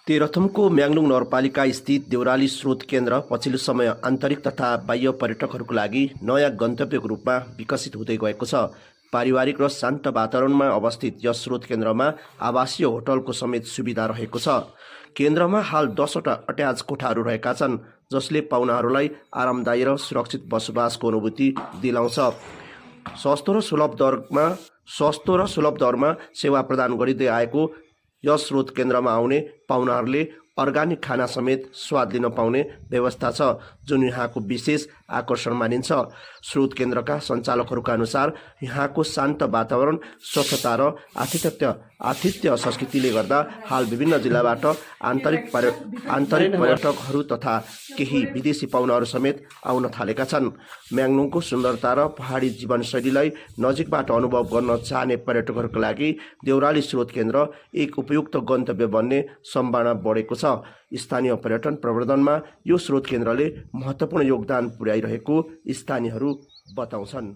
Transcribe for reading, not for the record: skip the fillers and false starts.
तेह्रथुमको म्याग्लुङ नगरपालिका स्थित देउराली स्रोत केन्द्र पछिल्लो समय आन्तरिक तथा बाह्य पर्यटकहरूको लागि नयाँ गन्तव्यको रूपमा विकसित हुँदै गएको छ। पारिवारिक र शान्त वातावरणमा अवस्थित यस स्रोत केन्द्रमा आवासीय होटलको समेत सुविधा रहेको छ। केन्द्रमा हाल 10वटा अट्याच कोठाहरू रहेका छन्, जसले पाहुनाहरूलाई आरामदायी र सुरक्षित बसोबासको अनुभूति दिलाउँछ। सस्तो र सुलभ दरमा सेवा प्रदान गरिँदै आएको यस स्रोत केन्द्रमा आउने पाहुनाहरूले अर्गानिक खाना समेत स्वाद लिन पाउने व्यवस्था छ, जुन यहाँको विशेष आकर्षण मानिन्छ। स्रोत केन्द्रका सञ्चालकहरूका अनुसार यहाँको शान्त वातावरण, स्वच्छता र आतिथ्य संस्कृतिले गर्दा हाल विभिन्न जिल्लाबाट आन्तरिक पर्यटकहरू तथा केही विदेशी पाहुनाहरू समेत आउन थालेका छन्। म्याग्लुङको सुन्दरता र पहाडी जीवनशैलीलाई नजिकबाट अनुभव गर्न चाहने पर्यटकहरूका लागि देउराली स्रोत केन्द्र एक उपयुक्त गन्तव्य बन्ने सम्भावना बढेको छ। स्थानीय पर्यटन प्रवर्धनमा यो स्रोत केन्द्रले महत्त्वपूर्ण योगदान पुर्याइरहेको स्थानीयहरू बताउँछन्।